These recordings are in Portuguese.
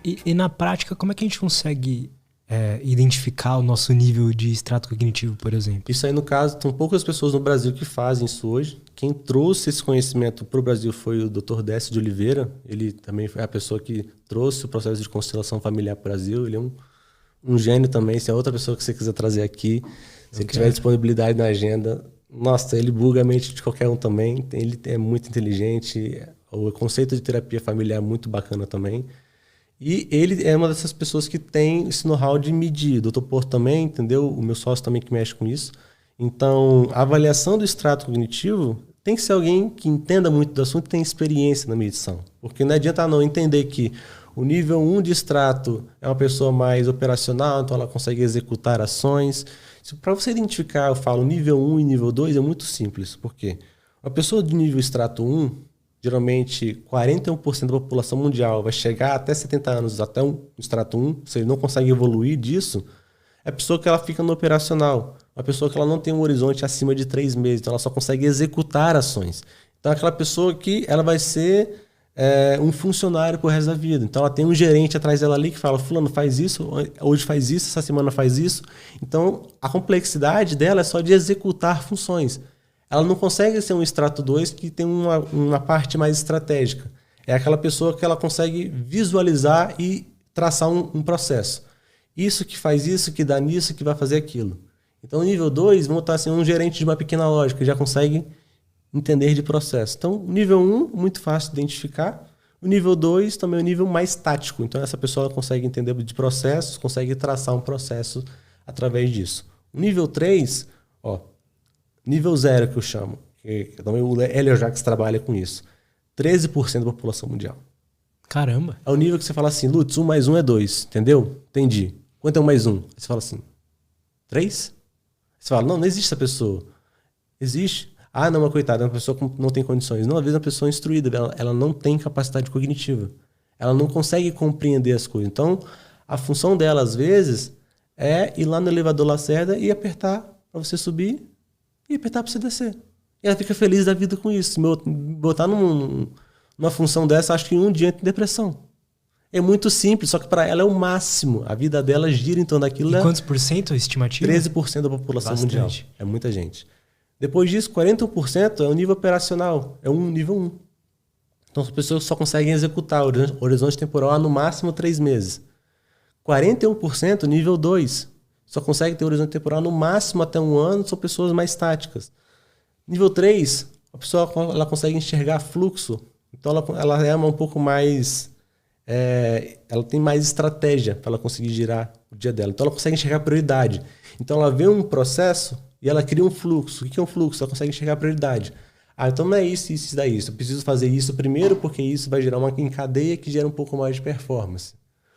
E na prática, como é que a gente consegue identificar o nosso nível de extrato cognitivo, por exemplo? Isso aí, no caso, tem poucas pessoas no Brasil que fazem isso hoje. Quem trouxe esse conhecimento para o Brasil foi o Dr. Décio de Oliveira. Ele também foi a pessoa que trouxe o processo de constelação familiar para o Brasil. Ele é um gênio também. Se é outra pessoa que você quiser trazer aqui, se ele tiver disponibilidade na agenda, nossa, ele buga a mente de qualquer um também. Ele é muito inteligente. O conceito de terapia familiar é muito bacana também. E ele é uma dessas pessoas que tem esse know-how de medir. O Dr. Porto também, entendeu? O meu sócio também que mexe com isso. Então, a avaliação do extrato cognitivo tem que ser alguém que entenda muito do assunto e tem experiência na medição. Porque não adianta não entender que o nível 1 de extrato é uma pessoa mais operacional, então ela consegue executar ações. Para você identificar, eu falo nível 1 e nível 2 é muito simples. Por quê? Uma pessoa de nível extrato 1, geralmente 41% da população mundial vai chegar até 70 anos, até um extrato 1, se ele não consegue evoluir disso, é a pessoa que ela fica no operacional, uma pessoa que ela não tem um horizonte acima de 3 meses, então ela só consegue executar ações. Então é aquela pessoa que ela vai ser um funcionário pro resto da vida. Então ela tem um gerente atrás dela ali que fala, fulano faz isso, hoje faz isso, essa semana faz isso. Então a complexidade dela é só de executar funções. Ela não consegue ser um extrato 2 que tem uma parte mais estratégica. É aquela pessoa que ela consegue visualizar e traçar um processo. Isso que faz isso, que dá nisso, que vai fazer aquilo. Então, o nível 2, vamos estar assim, um gerente de uma pequena loja que já consegue entender de processo. Então, o nível 1, muito fácil de identificar. O nível 2 também é o nível mais tático. Então, essa pessoa ela consegue entender de processos, consegue traçar um processo através disso. O nível 3, nível 0 que eu chamo, que também o Hélio Jacques trabalha com isso. 13% da população mundial. Caramba! É o nível que você fala assim, Lutz, 1 mais 1 é 2, entendeu? Entendi. Quanto é 1 mais 1? Aí você fala assim, 3? Você fala, não existe essa pessoa. Existe. Ah, não, mas coitada, é uma pessoa que não tem condições. Não, às vezes é uma pessoa instruída, ela não tem capacidade cognitiva. Ela não consegue compreender as coisas. Então, a função dela, às vezes, é ir lá no elevador Lacerda e apertar para você subir e apertar para você descer. E ela fica feliz da vida com isso. Botar numa função dessa, acho que em um dia entra em depressão. É muito simples, só que para ela é o máximo. A vida dela gira em torno daquilo. E quantos por cento a estimativa? 13% da população Bastante. mundial. É muita gente. Depois disso, 41% é o nível operacional. É nível 1. Então as pessoas só conseguem executar o horizonte temporal há no máximo 3 meses. 41% nível 2. Só consegue ter horizonte temporal no máximo até 1 ano, são pessoas mais táticas. Nível 3, a pessoa ela consegue enxergar fluxo. Então ela é um pouco mais... ela tem mais estratégia para ela conseguir girar o dia dela. Então ela consegue enxergar prioridade. Então ela vê um processo e ela cria um fluxo. O que é um fluxo? Ela consegue enxergar prioridade. Ah, então não é isso, isso e daí. Eu preciso fazer isso primeiro porque isso vai gerar uma cadeia que gera um pouco mais de performance.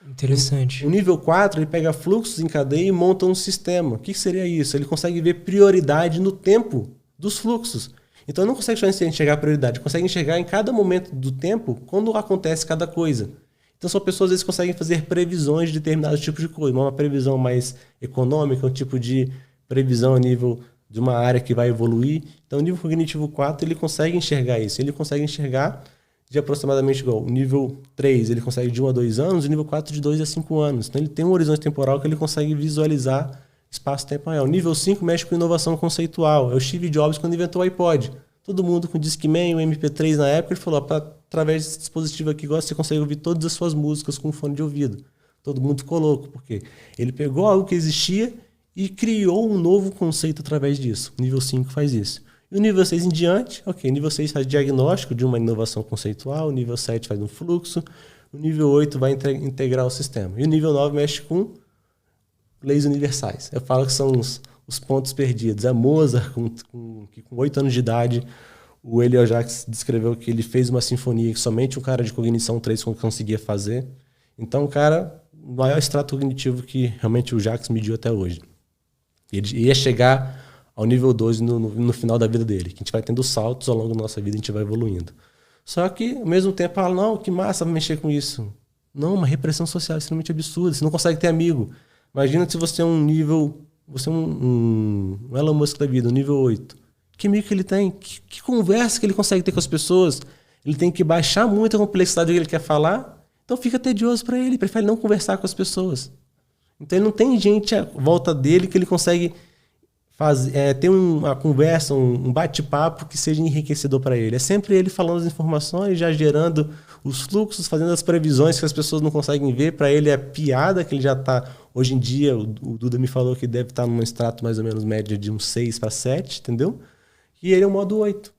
Interessante. O nível 4, ele pega fluxos em cadeia e monta um sistema. O que seria isso? Ele consegue ver prioridade no tempo dos fluxos. Então ele não consegue só enxergar a prioridade, consegue enxergar em cada momento do tempo quando acontece cada coisa. Então são pessoas, às vezes, que conseguem fazer previsões de determinados tipos de coisa. Uma previsão mais econômica, um tipo de previsão a nível de uma área que vai evoluir. Então o nível cognitivo 4, ele consegue enxergar isso. Ele consegue enxergar de aproximadamente igual. O nível 3, ele consegue de 1 a 2 anos, o nível 4 de 2 a 5 anos. Então ele tem um horizonte temporal que ele consegue visualizar espaço-tempo real. O nível 5 mexe com inovação conceitual. É o Steve Jobs quando inventou o iPod. Todo mundo com Discman, o MP3 na época, ele falou, através desse dispositivo aqui, você consegue ouvir todas as suas músicas com fone de ouvido. Todo mundo ficou louco, porque ele pegou algo que existia e criou um novo conceito através disso. O nível 5 faz isso. E o nível 6 em diante, ok, o nível 6 faz diagnóstico de uma inovação conceitual, o nível 7 faz um fluxo, o nível 8 vai integrar o sistema. E o nível 9 mexe com leis universais. Eu falo que são os pontos perdidos. A Mozart, com 8 anos de idade, o Hélio Jacques descreveu que ele fez uma sinfonia que somente um cara de cognição 3 conseguia fazer. Então, o cara, o maior extrato cognitivo que realmente o Jacques mediu até hoje. Ele ia chegar ao nível 12 no final da vida dele, que a gente vai tendo saltos ao longo da nossa vida, a gente vai evoluindo. Só que, ao mesmo tempo, fala, não, que massa mexer com isso. Não, uma repressão social extremamente absurda, você não consegue ter amigo. Imagina se você é um nível, você é um Elon Musk da vida, um nível 8. Que amigo que ele tem? Que conversa que ele consegue ter com as pessoas? Ele tem que baixar muito a complexidade do que ele quer falar, Então fica tedioso para ele, prefere não conversar com as pessoas. Então ele não tem gente à volta dele que ele consegue ter uma conversa, um bate-papo que seja enriquecedor para ele. É sempre ele falando as informações, já gerando os fluxos, fazendo as previsões que as pessoas não conseguem ver. Para ele é piada que ele já está... Hoje em dia, o Duda me falou que deve estar num extrato mais ou menos médio de uns 6 para 7, entendeu? E ele é o modo 8.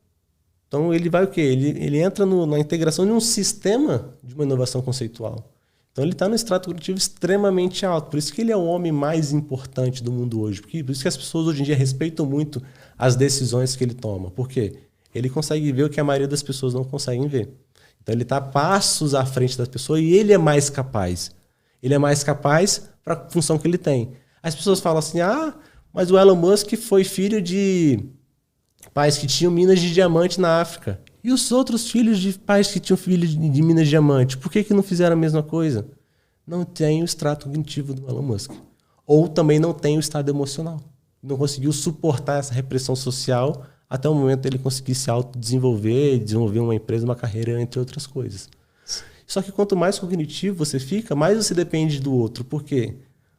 Então ele vai o quê? Ele entra na integração de um sistema de uma inovação conceitual. Então ele está no extrato cognitivo extremamente alto. Por isso que ele é o homem mais importante do mundo hoje. Por isso que as pessoas hoje em dia respeitam muito as decisões que ele toma. Por quê? Ele consegue ver o que a maioria das pessoas não conseguem ver. Então ele está passos à frente das pessoas e ele é mais capaz. Ele é mais capaz para a função que ele tem. As pessoas falam assim, mas o Elon Musk foi filho de pais que tinham minas de diamante na África. E os outros filhos de pais que tinham filhos de minas de diamante, por que não fizeram a mesma coisa? Não tem o extrato cognitivo do Elon Musk. Ou também não tem o estado emocional. Não conseguiu suportar essa repressão social até o momento ele conseguir se autodesenvolver, desenvolver uma empresa, uma carreira, entre outras coisas. Só que quanto mais cognitivo você fica, mais você depende do outro. Por quê?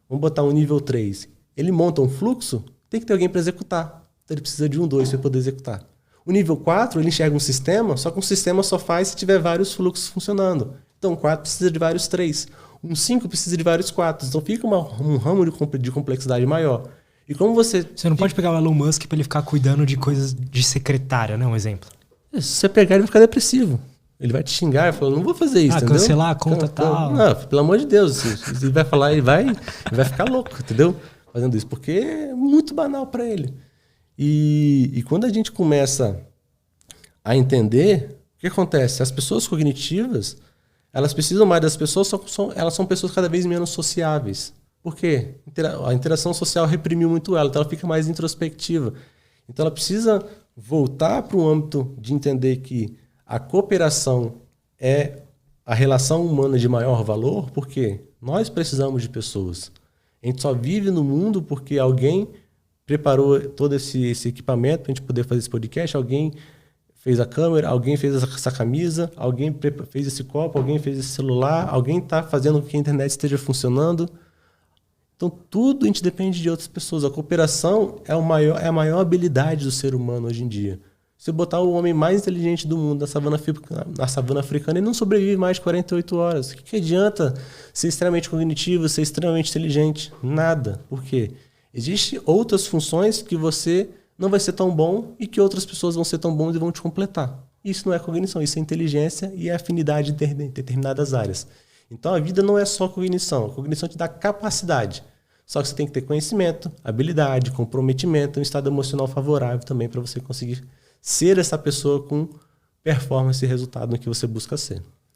Vamos botar um nível 3. Ele monta um fluxo, tem que ter alguém para executar. Então ele precisa de um 2 para poder executar. O nível 4, ele enxerga um sistema, só que um sistema só faz se tiver vários fluxos funcionando. Então, o 4 precisa de vários 3. Um 5 precisa de vários 4. Então, fica um ramo de complexidade maior. E como você... Você não pode pegar o Elon Musk para ele ficar cuidando de coisas de secretária, né? Um exemplo. Se você pegar, ele vai ficar depressivo. Ele vai te xingar, vai falar, não vou fazer isso, entendeu? Cancelar a conta e tal. Não, pelo amor de Deus. Ele vai falar, ele vai ficar louco, entendeu? Fazendo isso, porque é muito banal para ele. E quando a gente começa a entender, o que acontece? As pessoas cognitivas, elas precisam mais das pessoas, elas são pessoas cada vez menos sociáveis. Por quê? A interação social reprimiu muito ela, então ela fica mais introspectiva. Então ela precisa voltar para o âmbito de entender que a cooperação é a relação humana de maior valor, porque nós precisamos de pessoas. A gente só vive no mundo porque alguém preparou todo esse equipamento para a gente poder fazer esse podcast, alguém fez a câmera, alguém fez essa camisa, alguém fez esse copo, alguém fez esse celular, alguém está fazendo com que a internet esteja funcionando. Então, tudo a gente depende de outras pessoas. A cooperação é a maior habilidade do ser humano hoje em dia. Se botar o homem mais inteligente do mundo na savana africana, ele não sobrevive mais de 48 horas. O que adianta ser extremamente cognitivo, ser extremamente inteligente? Nada. Por quê? Existem outras funções que você não vai ser tão bom e que outras pessoas vão ser tão bons e vão te completar. Isso não é cognição, isso é inteligência e é afinidade em determinadas áreas. Então a vida não é só cognição. A cognição te dá capacidade. Só que você tem que ter conhecimento, habilidade, comprometimento, um estado emocional favorável também para você conseguir ser essa pessoa com performance e resultado no que você busca ser.